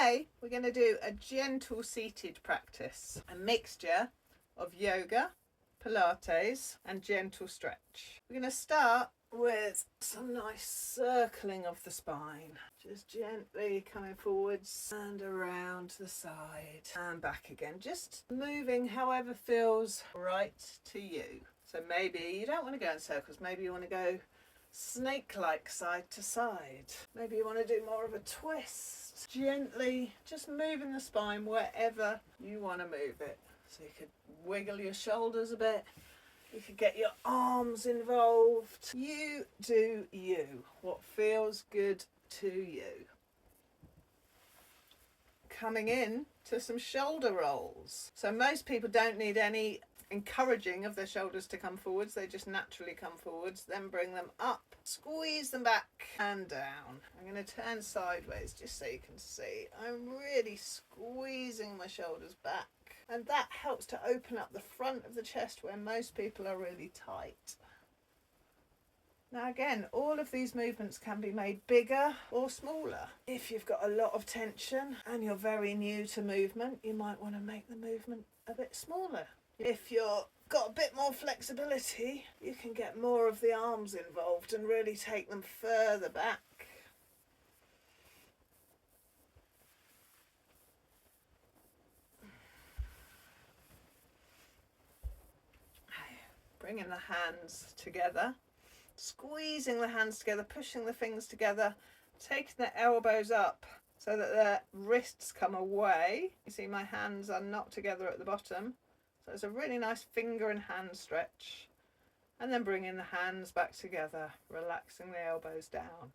today we're going to do a gentle seated practice, a mixture of yoga, Pilates and gentle stretch. We're going to start with some nice circling of the spine, just gently coming forwards and around to the side and back again, just moving however feels right to you. So maybe you don't want to go in circles, maybe you want to go snake-like side to side, maybe you want to do more of a twist, gently just moving the spine wherever you want to move it. So you could wiggle your shoulders a bit, you could get your arms involved. You do you, what feels good to you. Coming in to some shoulder rolls. So most people don't need any encouraging of their shoulders to come forwards, they just naturally come forwards. Then bring them up, squeeze them back and down. I'm going to turn sideways just so you can see. I'm really squeezing my shoulders back, and that helps to open up the front of the chest where most people are really tight. Now again, all of these movements can be made bigger or smaller. If you've got a lot of tension and you're very new to movement, you might want to make the movement a bit smaller. If you've got a bit more flexibility, you can get more of the arms involved and really take them further back. Bringing the hands together, squeezing the hands together, pushing the fingers together, taking the elbows up so that the wrists come away. You see my hands are not together at the bottom. So it's a really nice finger and hand stretch. And then bringing the hands back together, relaxing the elbows down.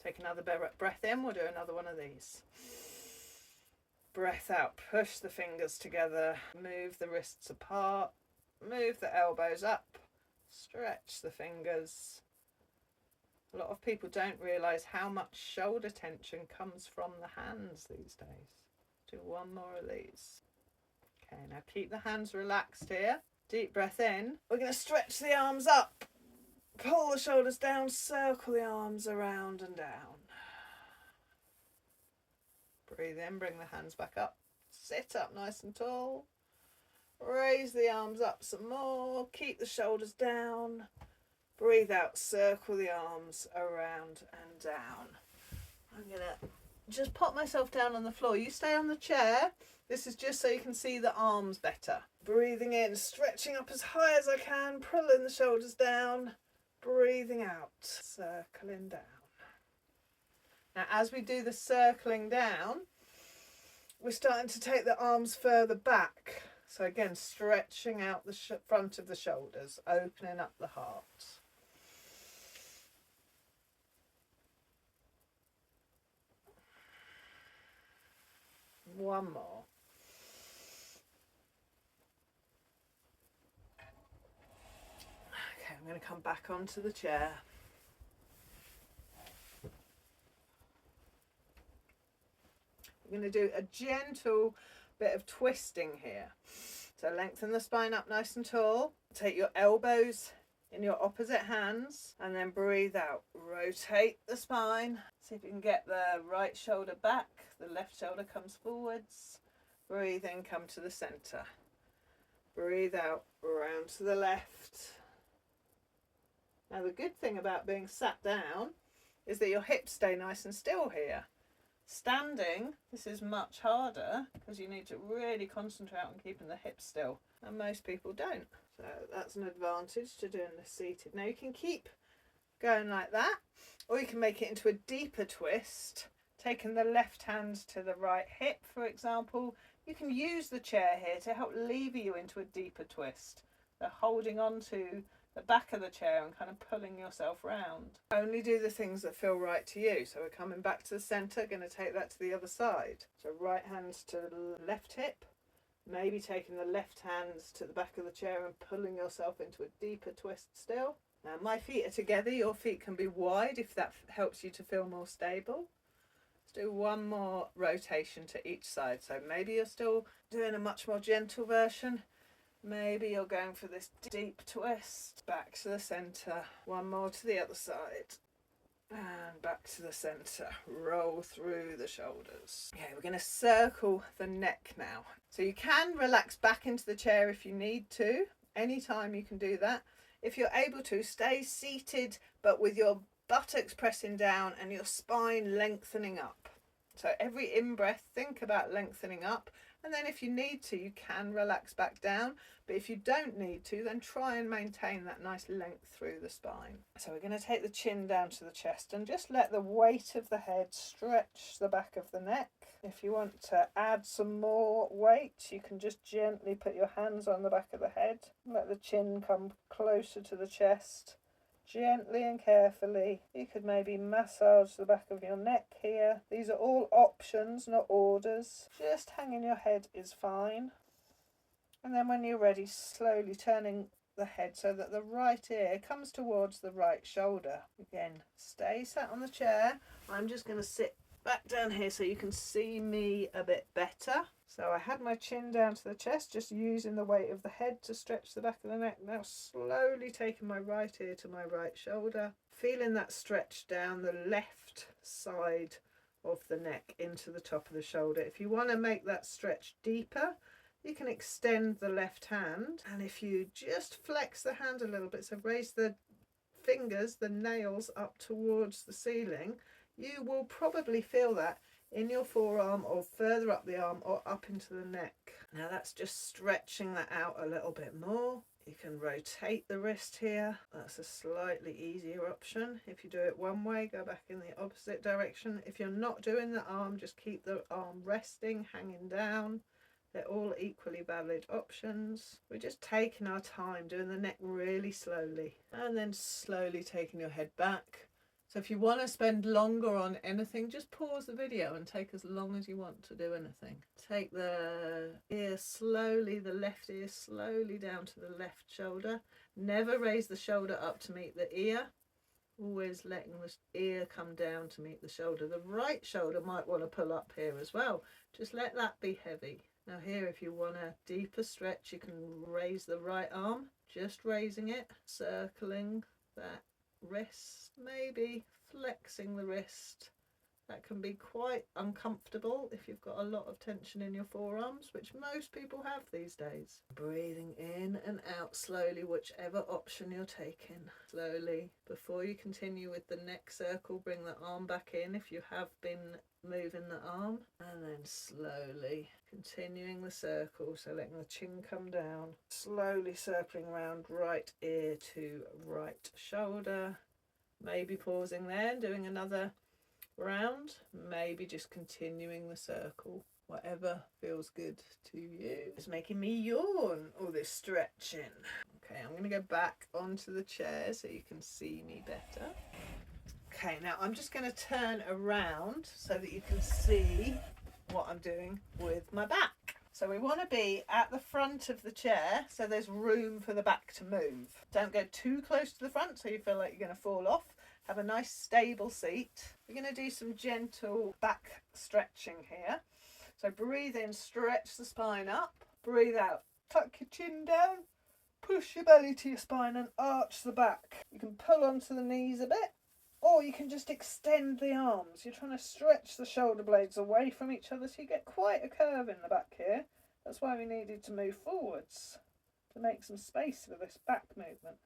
Take another breath in, we'll do another one of these. Breath out, push the fingers together, move the wrists apart, move the elbows up, stretch the fingers. A lot of people don't realise how much shoulder tension comes from the hands these days. Do one more of these. Okay, now keep the hands relaxed here. Deep breath in. We're going to stretch the arms up. Pull the shoulders down, circle the arms around and down. Breathe in, bring the hands back up. Sit up nice and tall. Raise the arms up some more. Keep the shoulders down. Breathe out, circle the arms around and down. I'm going to just pop myself down on the floor. You stay on the chair. This is just so you can see the arms better. Breathing in, stretching up as high as I can, pulling the shoulders down. Breathing out, circling down. Now as we do the circling down, we're starting to take the arms further back. So again, stretching out the front of the shoulders, opening up the heart. One more. Okay, I'm going to come back onto the chair. We're going to do a gentle bit of twisting here. So lengthen the spine up nice and tall. Take your elbows in your opposite hands and then breathe out. Rotate the spine. See if you can get the right shoulder back. The left shoulder comes forwards. Breathe in, come to the centre. Breathe out, round to the left. Now the good thing about being sat down is that your hips stay nice and still here. Standing, this is much harder because you need to really concentrate on keeping the hips still, and most people don't. So that's an advantage to doing this seated. Now you can keep going like that, or you can make it into a deeper twist, taking the left hand to the right hip, for example. You can use the chair here to help lever you into a deeper twist. So holding on to the back of the chair and kind of pulling yourself round. Only do the things that feel right to you. So we're coming back to the centre, going to take that to the other side. So right hand to the left hip, maybe taking the left hand to the back of the chair and pulling yourself into a deeper twist still. Now my feet are together, your feet can be wide if that helps you to feel more stable. Let's do one more rotation to each side. So maybe you're still doing a much more gentle version. Maybe you're going for this deep twist. Back to the centre. One more to the other side. And back to the centre. Roll through the shoulders. Okay, we're going to circle the neck now. So you can relax back into the chair if you need to. Anytime you can do that. If you're able to, stay seated but with your buttocks pressing down and your spine lengthening up. So every in-breath, think about lengthening up. And then if you need to, you can relax back down. But if you don't need to, then try and maintain that nice length through the spine. So we're going to take the chin down to the chest and just let the weight of the head stretch the back of the neck. If you want to add some more weight, you can just gently put your hands on the back of the head. Let the chin come closer to the chest. Gently and carefully. You could maybe massage the back of your neck here. These are all options, not orders. Just hanging your head is fine. And then when you're ready, slowly turning the head so that the right ear comes towards the right shoulder. Again, stay sat on the chair. I'm just going to sit back down here so you can see me a bit better. So I had my chin down to the chest, just using the weight of the head to stretch the back of the neck. Now slowly taking my right ear to my right shoulder, feeling that stretch down the left side of the neck into the top of the shoulder. If you want to make that stretch deeper, you can extend the left hand, and if you just flex the hand a little bit, so raise the fingers, the nails up towards the ceiling, you will probably feel that in your forearm or further up the arm or up into the neck. Now that's just stretching that out a little bit more. You can rotate the wrist here. That's a slightly easier option. If you do it one way, go back in the opposite direction. If you're not doing the arm, just keep the arm resting, hanging down. They're all equally valid options. We're just taking our time, doing the neck really slowly, and then slowly taking your head back. So if you want to spend longer on anything, just pause the video and take as long as you want to do anything. Take the ear slowly, the left ear slowly down to the left shoulder. Never raise the shoulder up to meet the ear. Always letting the ear come down to meet the shoulder. The right shoulder might want to pull up here as well. Just let that be heavy. Now here, if you want a deeper stretch, you can raise the right arm. Just raising it, circling that wrist, maybe flexing the wrist. That can be quite uncomfortable if you've got a lot of tension in your forearms, which most people have these days. Breathing in and out slowly, whichever option you're taking. Slowly, before you continue with the neck circle, bring the arm back in if you have been moving the arm, and then slowly continuing the circle, so letting the chin come down, slowly circling around right ear to right shoulder, maybe pausing there and doing another round, maybe just continuing the circle, whatever feels good to you. It's making me yawn, all this stretching. Okay, I'm going to go back onto the chair so you can see me better. Okay, now I'm just going to turn around so that you can see what I'm doing with my back. So we want to be at the front of the chair so there's room for the back to move. Don't go too close to the front so you feel like you're going to fall off. Have a nice stable seat. We're going to do some gentle back stretching here. So breathe in, stretch the spine up. Breathe out, tuck your chin down. Push your belly to your spine and arch the back. You can pull onto the knees a bit, or you can just extend the arms. You're trying to stretch the shoulder blades away from each other so you get quite a curve in the back here. That's why we needed to move forwards, to make some space for this back movement.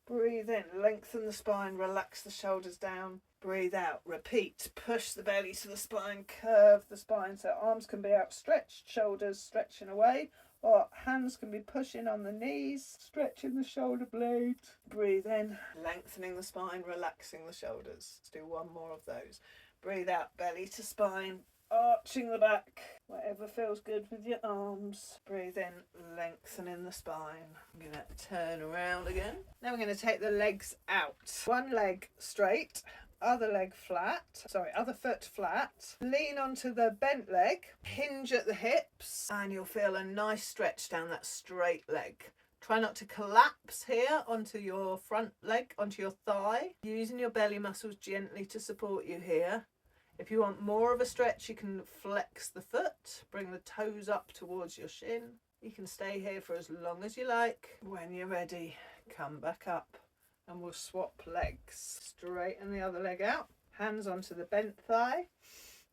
Breathe in, lengthen the spine, relax the shoulders down. Breathe out, repeat, push the belly to the spine, curve the spine so arms can be outstretched, shoulders stretching away, or hands can be pushing on the knees, stretching the shoulder blades. Breathe in, lengthening the spine, relaxing the shoulders. Let's do one more of those. Breathe out, belly to spine, arching the back, whatever feels good with your arms. Breathe in, lengthening the spine. I'm going to turn around again. Now we're going to take the legs out. One leg straight, other foot flat. Lean onto the bent leg, hinge at the hips, and you'll feel a nice stretch down that straight leg. Try not to collapse here onto your front leg, onto your thigh. Using your belly muscles gently to support you here. If you want more of a stretch, you can flex the foot, bring the toes up towards your shin. You can stay here for as long as you like. When you're ready, come back up and we'll swap legs. Straighten the other leg out, hands onto the bent thigh,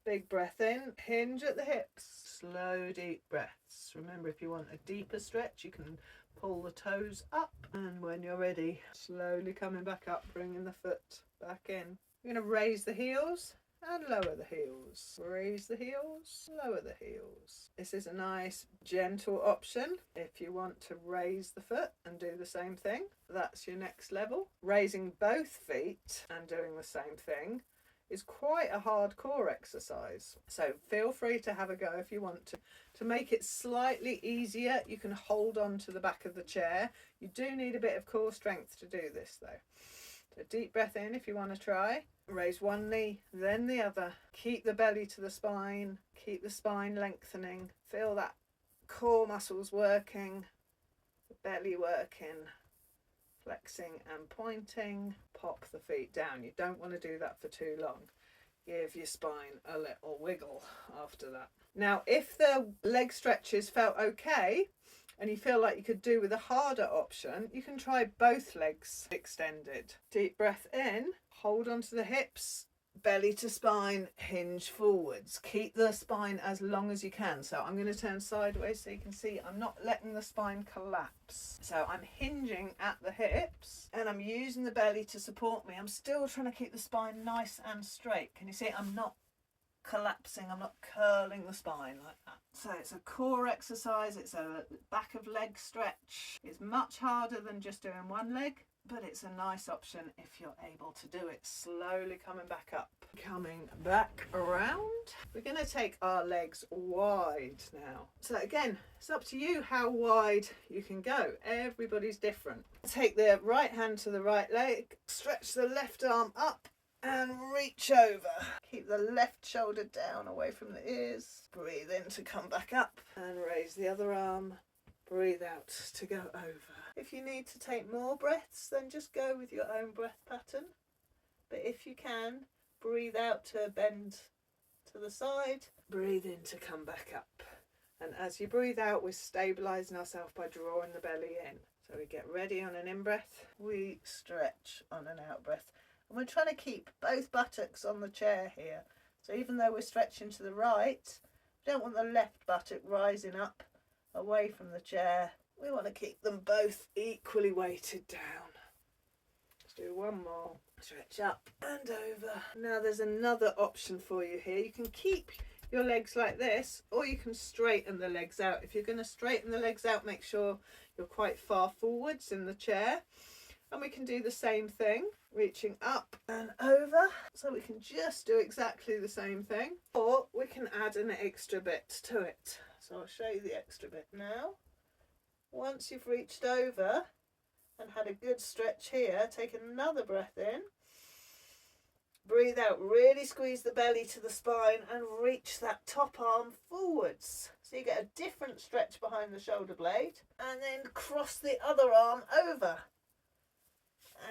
big breath in, hinge at the hips, slow deep breaths. Remember, if you want a deeper stretch, you can pull the toes up, and when you're ready, slowly coming back up, bringing the foot back in. You're going to raise the heels and lower the heels. Raise the heels, lower the heels. This is a nice gentle option if you want to raise the foot and do the same thing. That's your next level. Raising both feet and doing the same thing is quite a hardcore exercise. So feel free to have a go if you want to. To make it slightly easier, you can hold on to the back of the chair. You do need a bit of core strength to do this though. So deep breath in if you want to try. Raise one knee, then the other. Keep the belly to the spine. Keep the spine lengthening. Feel that core muscles working, the belly working, flexing and pointing. Pop the feet down. You don't want to do that for too long. Give your spine a little wiggle after that. Now, if the leg stretches felt okay, and you feel like you could do with a harder option, you can try both legs extended. Deep breath in, hold onto the hips, belly to spine, hinge forwards. Keep the spine as long as you can. So I'm going to turn sideways so you can see I'm not letting the spine collapse. So I'm hinging at the hips and I'm using the belly to support me. I'm still trying to keep the spine nice and straight. Can you see I'm not collapsing, I'm not curling the spine like that. So it's a core exercise, it's a back of leg stretch. It's much harder than just doing one leg, but it's a nice option if you're able to do it. Slowly coming back up, coming back around. We're going to take our legs wide now. So again, it's up to you how wide you can go. Everybody's different. Take the right hand to the right leg, stretch the left arm up and reach over. Keep the left shoulder down away from the ears. Breathe in to come back up and raise the other arm. Breathe out to go over. If you need to take more breaths, then just go with your own breath pattern. But if you can, breathe out to bend to the side. Breathe in to come back up. And as you breathe out, we're stabilising ourselves by drawing the belly in. So we get ready on an in-breath. We stretch on an out-breath. And we're trying to keep both buttocks on the chair here. So even though we're stretching to the right, we don't want the left buttock rising up away from the chair. We want to keep them both equally weighted down. Let's do one more. Stretch up and over. Now there's another option for you here. You can keep your legs like this, or you can straighten the legs out. If you're going to straighten the legs out, make sure you're quite far forwards in the chair. And we can do the same thing, reaching up and over. So we can just do exactly the same thing, or we can add an extra bit to it. So I'll show you the extra bit now. Once you've reached over and had a good stretch here, take another breath in. Breathe out, really squeeze the belly to the spine and reach that top arm forwards. So you get a different stretch behind the shoulder blade, and then cross the other arm over.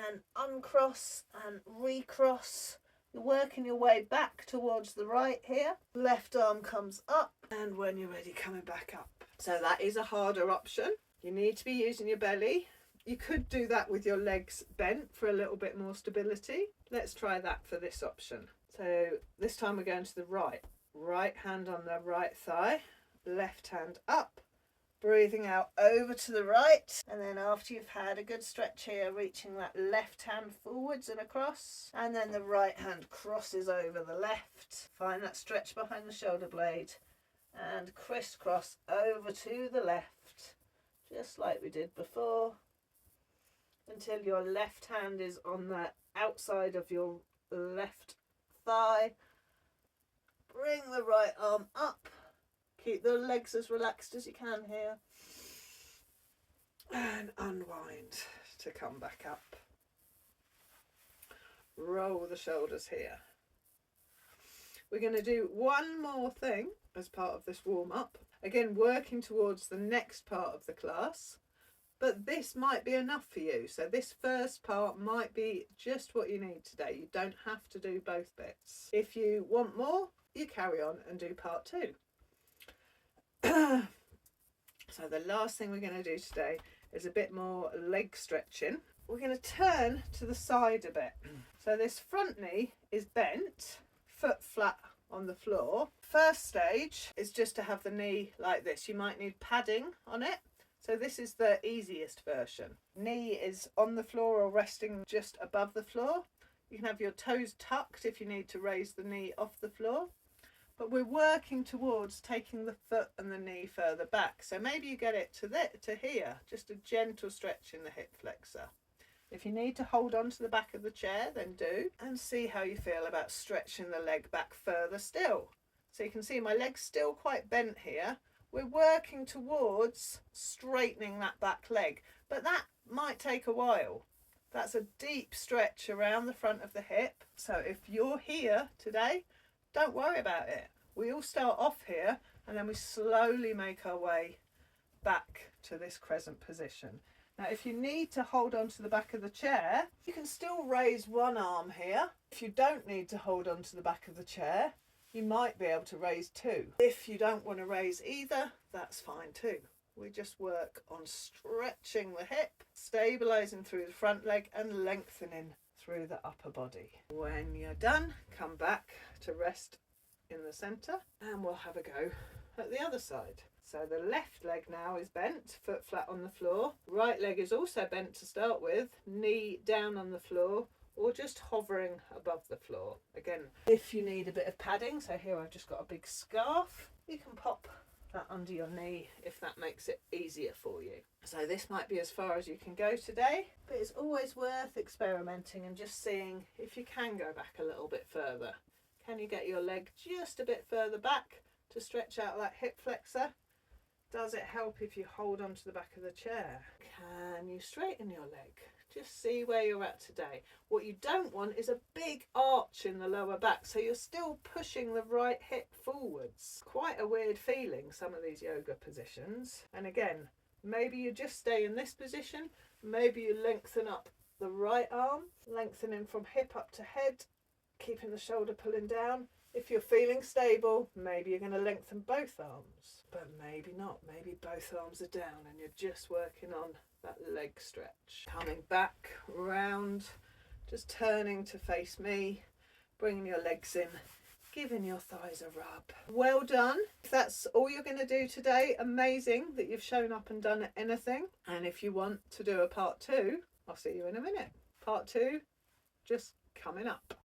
And uncross and recross. You're working your way back towards the right here. Left arm comes up, and when you're ready, coming back up. So that is a harder option. You need to be using your belly. You could do that with your legs bent for a little bit more stability. Let's try that for this option. So this time we're going to the right. Right hand on the right thigh, left hand up. Breathing out over to the right, and then after you've had a good stretch here, reaching that left hand forwards and across, and then the right hand crosses over the left. Find that stretch behind the shoulder blade and crisscross over to the left, just like we did before, until your left hand is on the outside of your left thigh. Bring the right arm up. Keep the legs as relaxed as you can here. And unwind to come back up. Roll the shoulders here. We're going to do one more thing as part of this warm-up. Again, working towards the next part of the class. But this might be enough for you. So this first part might be just what you need today. You don't have to do both bits. If you want more, you carry on and do part 2. So the last thing we're going to do today is a bit more leg stretching. we're going to turn to the side a bit. So this front knee is bent, foot flat on the floor. First stage is just to have the knee like this. You might need padding on it. So this is the easiest version. Knee is on the floor or resting just above the floor. You can have your toes tucked if you need to raise the knee off the floor. But we're working towards taking the foot and the knee further back. So maybe you get it to here, just a gentle stretch in the hip flexor. If you need to hold on to the back of the chair, then do, and see how you feel about stretching the leg back further still. So you can see my leg's still quite bent here. We're working towards straightening that back leg, but that might take a while. That's a deep stretch around the front of the hip. So if you're here today, don't worry about it. We all start off here and then we slowly make our way back to this crescent position. Now, if you need to hold on to the back of the chair, you can still raise one arm here. If you don't need to hold on to the back of the chair, you might be able to raise two. If you don't want to raise either, that's fine too. We just work on stretching the hip, stabilising through the front leg and lengthening through the upper body. When you're done, come back to rest in the centre and we'll have a go at the other side. So the left leg now is bent, foot flat on the floor. Right leg is also bent to start with, knee down on the floor or just hovering above the floor. Again, if you need a bit of padding, so here I've just got a big scarf, you can pop that under your knee if that makes it easier for you. So this might be as far as you can go today, but it's always worth experimenting and just seeing if you can go back a little bit further. Can you get your leg just a bit further back to stretch out that hip flexor? Does it help if you hold on to the back of the chair? Can you straighten your leg? Just see where you're at today. What you don't want is a big arch in the lower back, so you're still pushing the right hip forwards. Quite a weird feeling, some of these yoga positions. And again, maybe you just stay in this position, maybe you lengthen up the right arm, lengthening from hip up to head, keeping the shoulder pulling down. If you're feeling stable, maybe you're going to lengthen both arms, but maybe not. Maybe both arms are down and you're just working on that leg stretch. Coming back round, just turning to face me, bringing your legs in, giving your thighs a rub. Well done. If that's all you're going to do today, amazing that you've shown up and done anything. And if you want to do a part 2, I'll see you in a minute. Part 2, just coming up.